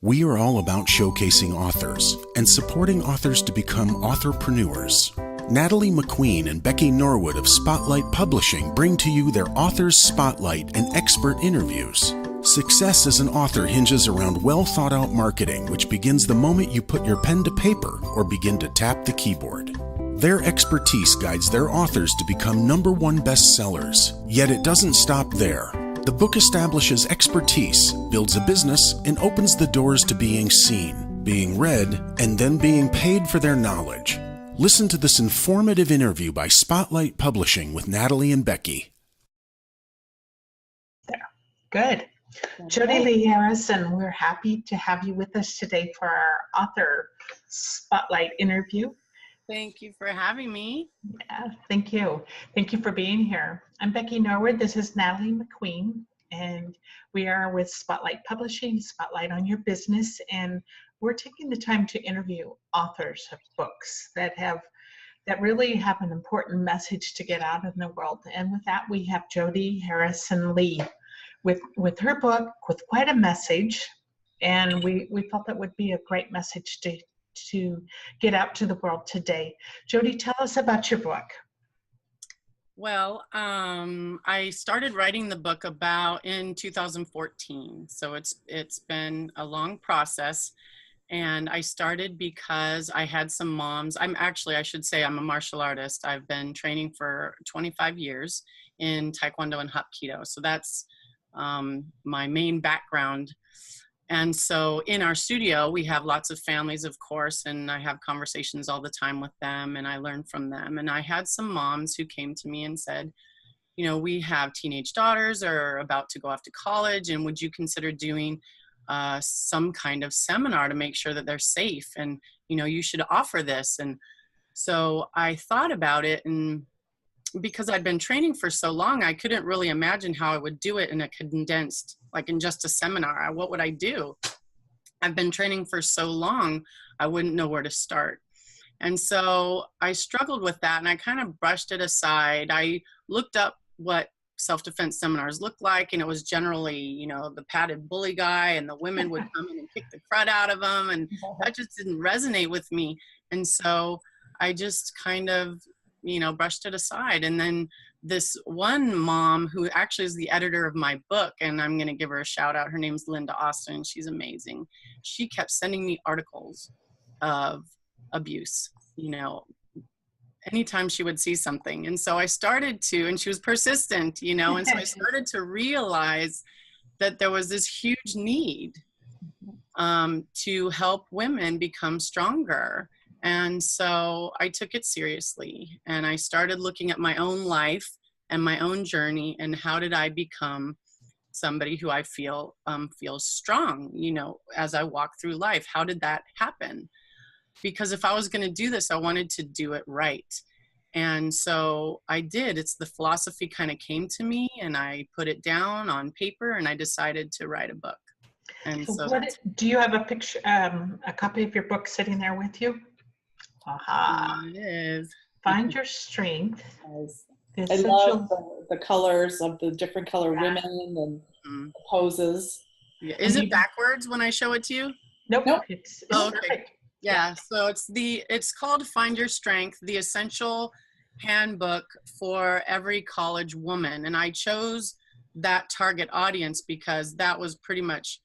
We are all about showcasing authors and supporting authors to become authorpreneurs. Natalie McQueen and Becky Norwood of Spotlight Publishing bring to you their Authors Spotlight and expert interviews. Success as an author hinges around well-thought-out marketing, which begins the moment you put your pen to paper or begin to tap the keyboard. Their expertise guides their authors to become #1 bestsellers, yet it doesn't stop there. The book establishes expertise, builds a business, and opens the doors to being seen, being read, and then being paid for their knowledge. Listen to this informative interview by Spotlight Publishing with Natalie and Becky. There. Good. Jodi Lee Harrison, we're happy to have you with us today for our author Spotlight interview. Thank you for having me. Yeah, thank you. Thank you for being here. I'm Becky Norwood. This is Natalie McQueen, and we are with Spotlight Publishing, Spotlight on Your Business, and we're taking the time to interview authors of books that really have an important message to get out in the world. And with that, we have Jodi Harrison Lee with her book with quite a message, and we felt that would be a great message to get out to the world today. Jodi, tell us about your book. Well, I started writing the book in 2014, so it's been a long process, and I started because I had some moms. I should say I'm a martial artist. I've been training for 25 years in Taekwondo and Hapkido, so that's my main background. And so in our studio, we have lots of families, of course, and I have conversations all the time with them, and I learn from them. And I had some moms who came to me and said, you know, we have teenage daughters or about to go off to college, and would you consider doing some kind of seminar to make sure that they're safe? And, you know, you should offer this. And so I thought about it, and because I'd been training for so long, I couldn't really imagine how I would do it in a condensed, like in just a seminar. What would I do? I've been training for so long, I wouldn't know where to start. And so I struggled with that, and I kind of brushed it aside. I looked up what self-defense seminars looked like, and it was generally, you know, the padded bully guy, and the women would come in and kick the crud out of them, and that just didn't resonate with me. And so I just kind of, you know, brushed it aside. And then this one mom who actually is the editor of my book, and I'm going to give her a shout out. Her name's Linda Austin. She's amazing. She kept sending me articles of abuse, you know, anytime she would see something. And so I started to, and she was persistent, you know, and so I started to realize that there was this huge need to help women become stronger. And so I took it seriously, and I started looking at my own life and my own journey, and how did I become somebody who I feel feels strong, you know, as I walk through life. How did that happen? Because if I was going to do this, I wanted to do it right. And so I did. It's the philosophy kind of came to me, and I put it down on paper, and I decided to write a book. And so do you have a picture, a copy of your book sitting there with you? Aha. It is. Find Your Strength. I love the colors of the different color women and the poses. Yeah. Is it backwards when I show it to you? Nope. It's okay. perfect. Yeah. So it's called Find Your Strength, the essential handbook for every college woman. And I chose that target audience because that was pretty much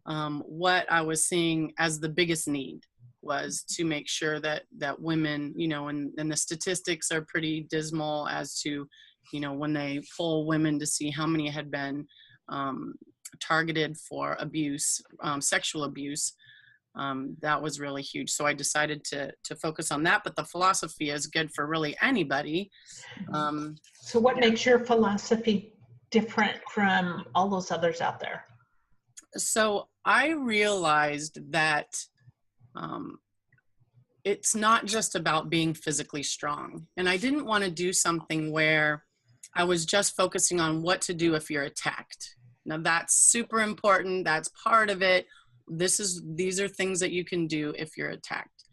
what I was seeing as the biggest need, was to make sure that women, you know, and the statistics are pretty dismal as to, you know, when they poll women to see how many had been targeted for abuse, sexual abuse, that was really huge. So I decided to focus on that, but the philosophy is good for really anybody. So what makes your philosophy different from all those others out there? So I realized that it's not just about being physically strong. And I didn't want to do something where I was just focusing on what to do if you're attacked. Now that's super important. That's part of it. These are things that you can do if you're attacked.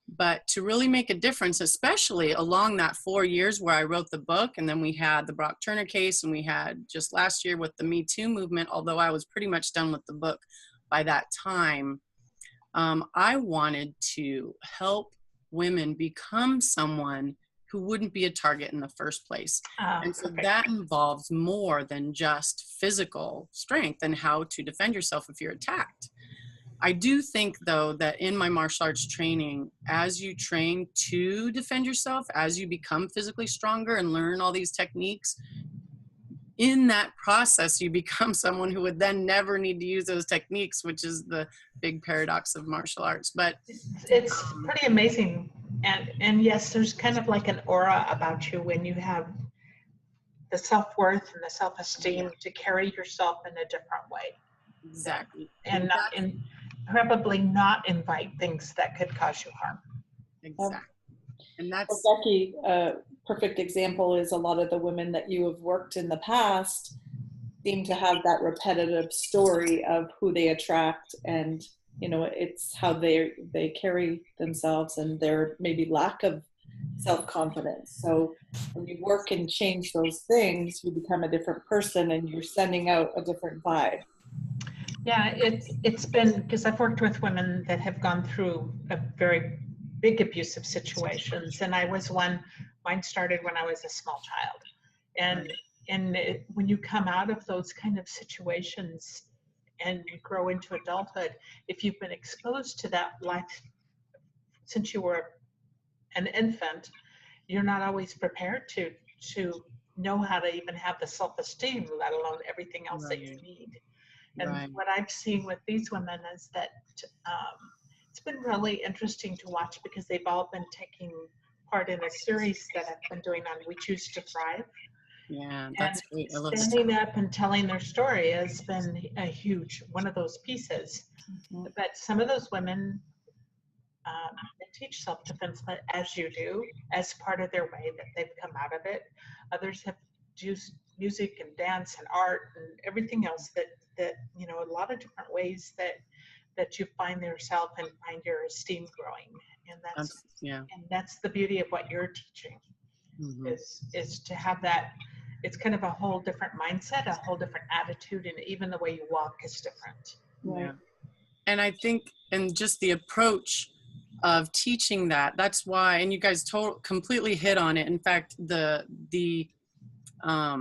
But to really make a difference, especially along that 4 years where I wrote the book, and then we had the Brock Turner case, and we had just last year with the Me Too movement, although I was pretty much done with the book by that time, I wanted to help women become someone who wouldn't be a target in the first place. And so that involves more than just physical strength and how to defend yourself if you're attacked. I do think, though, that in my martial arts training, as you train to defend yourself, as you become physically stronger and learn all these techniques, in that process, you become someone who would then never need to use those techniques, which is the big paradox of martial arts. But it's pretty amazing. And yes, there's kind of like an aura about you when you have the self-worth and the self-esteem to carry yourself in a different way. Exactly. And probably not invite things that could cause you harm. Exactly. And that's, well, Becky, perfect example is a lot of the women that you have worked in the past seem to have that repetitive story of who they attract, and you know, it's how they carry themselves and their maybe lack of self-confidence. So when you work and change those things, you become a different person and you're sending out a different vibe. Yeah, it's been, because I've worked with women that have gone through a very big abusive situations, and I was one. Mine started when I was a small child, and when you come out of those kind of situations and you grow into adulthood, if you've been exposed to that life since you were an infant, you're not always prepared to know how to even have the self-esteem, let alone everything else that you need. And what I've seen with these women is that it's been really interesting to watch, because they've all been taking part in a series that I've been doing on We Choose to Thrive. Yeah, that's great. I love standing up and telling their story has been a huge one of those pieces. But some of those women they teach self-defense as you do, as part of their way that they've come out of it. Others have used music and dance and art and everything else that you know, a lot of different ways that you find yourself and find your esteem growing. And that's the beauty of what you're teaching, is to have that. It's kind of a whole different mindset, a whole different attitude, and even the way you walk is different. Yeah. And I think, and just the approach of teaching that's why, and you guys completely hit on it. In fact, the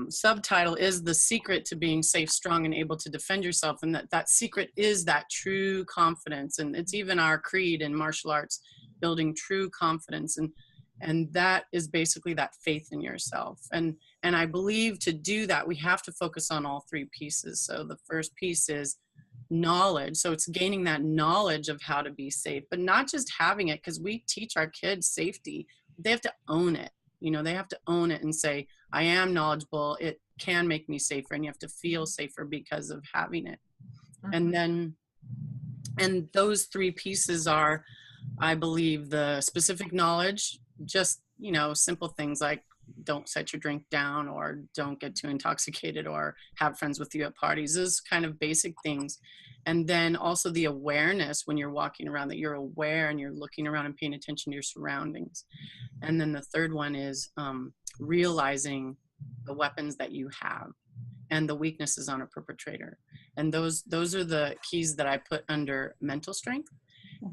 subtitle is The Secret to Being Safe, Strong, and Able to Defend Yourself. And that secret is that true confidence. And it's even our creed in martial arts, building true confidence. And that is basically that faith in yourself. And I believe to do that, we have to focus on all three pieces. So the first piece is knowledge. So it's gaining that knowledge of how to be safe, but not just having it, because we teach our kids safety. They have to own it. You know, they have to own it and say, I am knowledgeable. It can make me safer. And you have to feel safer because of having it. And those three pieces are, I believe, the specific knowledge, just, you know, simple things like don't set your drink down, or don't get too intoxicated, or have friends with you at parties. Those kind of basic things. And then also the awareness when you're walking around, that you're aware and you're looking around and paying attention to your surroundings. And then the third one is realizing the weapons that you have and the weaknesses on a perpetrator. And those are the keys that I put under mental strength.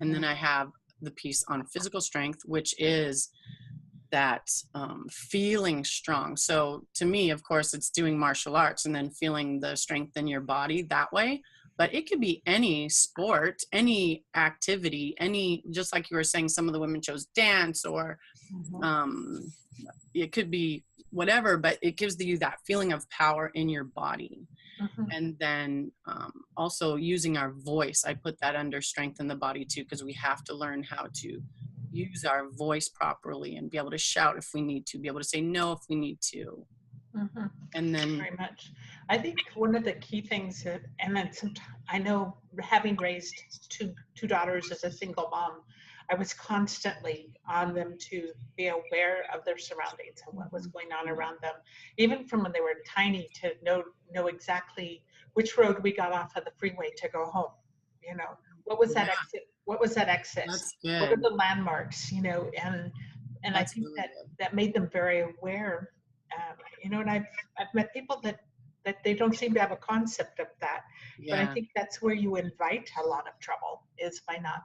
And then I have the piece on physical strength, which is that feeling strong. So to me, of course, it's doing martial arts and then feeling the strength in your body that way. But it could be any sport, any activity, just like you were saying, some of the women chose dance, or it could be whatever, but it gives you that feeling of power in your body. And then also using our voice. I put that under strength in the body too, because we have to learn how to use our voice properly and be able to shout if we need to, be able to say no if we need to. And then very much. I think one of the key things, and then I know, having raised two daughters as a single mom, I was constantly on them to be aware of their surroundings and what was going on around them, even from when they were tiny, to know exactly which road we got off of the freeway to go home. You know, what was that exit? What was that exit? What are the landmarks? You know, and I think really that made them very aware. You know, and I've met people that they don't seem to have a concept of that. But I Yeah. think that's where you invite a lot of trouble, is by not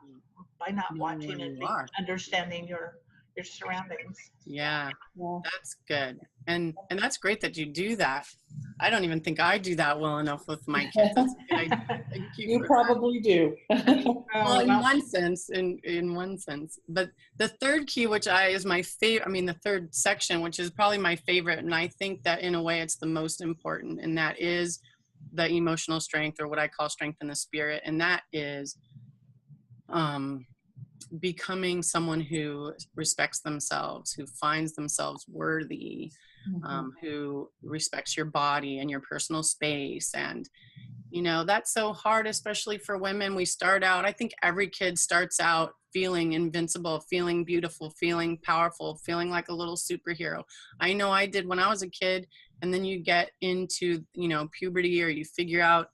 Knowing watching where and you are. understanding your surroundings. Yeah, Yeah. that's good. And that's great that you do that. I don't even think I do that well enough with my kids. That's a good idea. Thank you You for probably do. well, Oh, in well, one sense, in one sense. But the third key, which is my favorite, I mean, the third section, which is probably my favorite, and I think that in a way it's the most important, and that is the emotional strength, or what I call strength in the spirit. And that is becoming someone who respects themselves, who finds themselves worthy, who respects your body and your personal space. And you know, that's so hard, especially for women. We start out, I think every kid starts out feeling invincible, feeling beautiful, feeling powerful, feeling like a little superhero. I know I did when I was a kid. And then you get into, you know, puberty, or you figure out,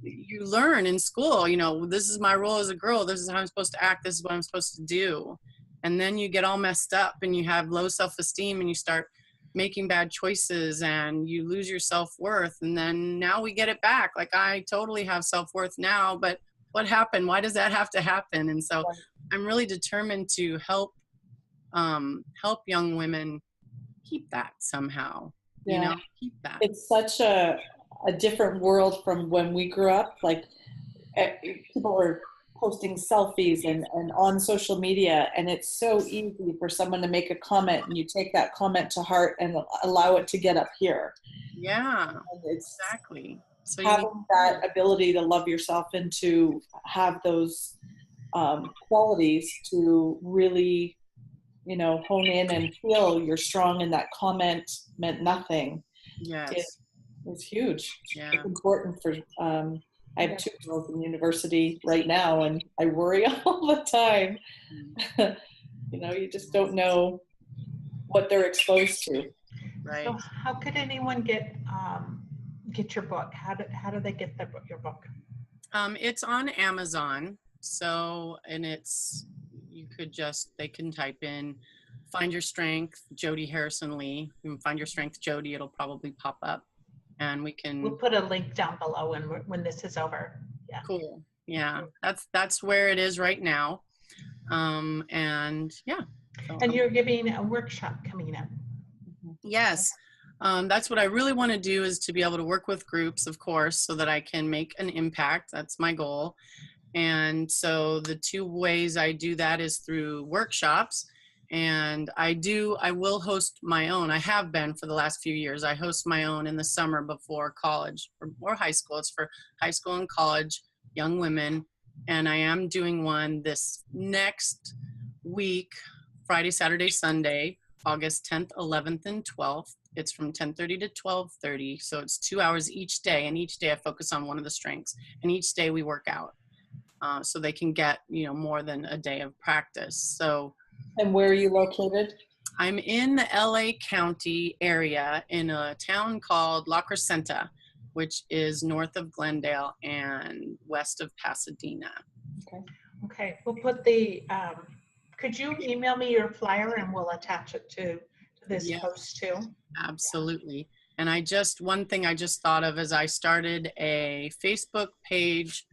you learn in school, you know, this is my role as a girl. This is how I'm supposed to act. This is what I'm supposed to do. And then you get all messed up and you have low self-esteem and you start making bad choices and you lose your self-worth. And then now we get it back. Like, I totally have self-worth now, but what happened? Why does that have to happen? And so I'm really determined to help young women keep that somehow, you know, keep that. It's such a different world from when we grew up. Like, people were posting selfies and on social media, and it's so easy for someone to make a comment and you take that comment to heart and allow it to get up here. Yeah, and it's exactly. So having that ability to love yourself and to have those qualities to really, you know, hone in and feel you're strong, and that comment meant nothing. Yes. It's huge. Yeah. It's important for I have 2 girls in university right now, and I worry all the time. You know, you just don't know what they're exposed to. Right. So how could anyone get your book? How do they get your book? It's on Amazon. So, and they can type in Find Your Strength, Jodi Harrison Lee. You can Find Your Strength, Jodi. It'll probably pop up, and We'll put a link down below when this is over. Yeah. Cool. Yeah, that's where it is right now. And yeah. So, and you're giving a workshop coming up. Yes. That's what I really want to do, is to be able to work with groups, of course, so that I can make an impact. That's my goal. And so the 2 ways I do that is through workshops. And I will host my own. I have been for the last few years. I host my own in the summer before college or high school. It's for high school and college young women. And I am doing one this next week, Friday, Saturday, Sunday, August 10th, 11th, and 12th. It's from 10:30 to 12:30. So it's 2 hours each day. And each day I focus on one of the strengths. And each day we work out. So they can get, you know, more than a day of practice. So. And where are you located? I'm in the LA County area in a town called La Crescenta, which is north of Glendale and west of Pasadena. Okay. We'll put could you email me your flyer and we'll attach it to this post too? Absolutely. And one thing I just thought of is I started a Facebook page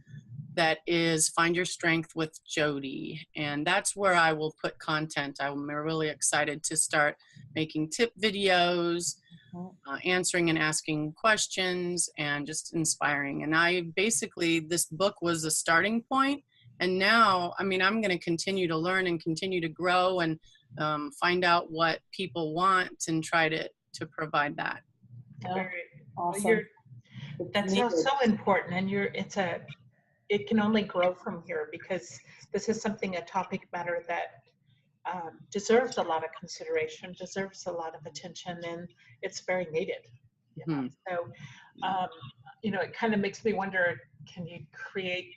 that is Find Your Strength with Jodi. And that's where I will put content. I'm really excited to start making tip videos, answering and asking questions, and just inspiring. And this book was a starting point. And now, I mean, I'm going to continue to learn and continue to grow and find out what people want and try to provide that. Very awesome. That's so important. And it can only grow from here, because this is a topic matter that deserves a lot of consideration, deserves a lot of attention, and it's very needed. You know? So, you know, it kind of makes me wonder, can you create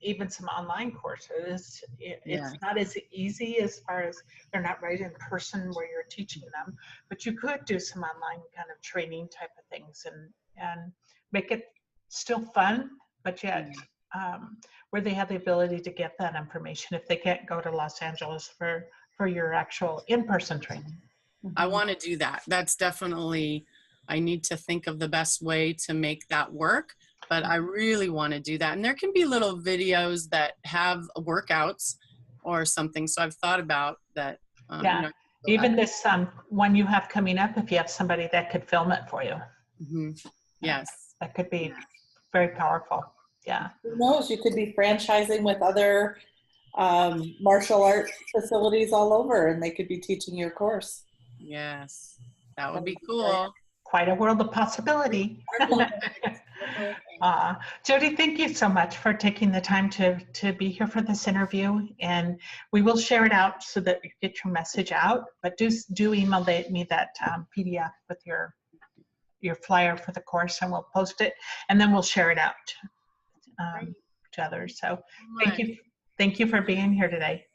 even some online courses? It's not as easy, as far as they're not right in person where you're teaching them, but you could do some online kind of training type of things and make it still fun, but yet where they have the ability to get that information if they can't go to Los Angeles for your actual in-person training. I want to do that. That's definitely I need to think of the best way to make that work. But I really want to do that. And there can be little videos that have workouts or something. So I've thought about that. Yeah. You know, Even this one you have coming up, if you have somebody that could film it for you. Yes. That could be very powerful. Yeah. Who knows? You could be franchising with other martial arts facilities all over, and they could be teaching your course. Yes. That would be cool. Quite a world of possibility. Jodi, thank you so much for taking the time to be here for this interview, and we will share it out so that you get your message out, but do email me that PDF with your flyer for the course, and we'll post it, and then we'll share it out to others. So thank you for being here today.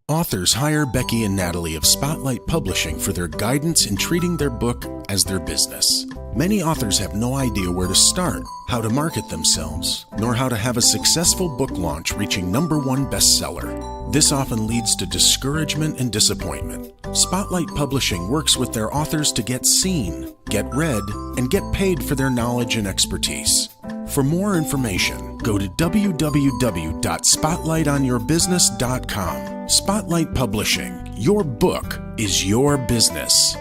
Authors hire Becky and Natalie of Spotlight Publishing for their guidance in treating their book as their business. Many authors have no idea where to start, how to market themselves, nor how to have a successful book launch reaching #1 bestseller. This often leads to discouragement and disappointment. Spotlight Publishing works with their authors to get seen, get read, and get paid for their knowledge and expertise. For more information, go to www.spotlightonyourbusiness.com. Spotlight Publishing. Your book is your business.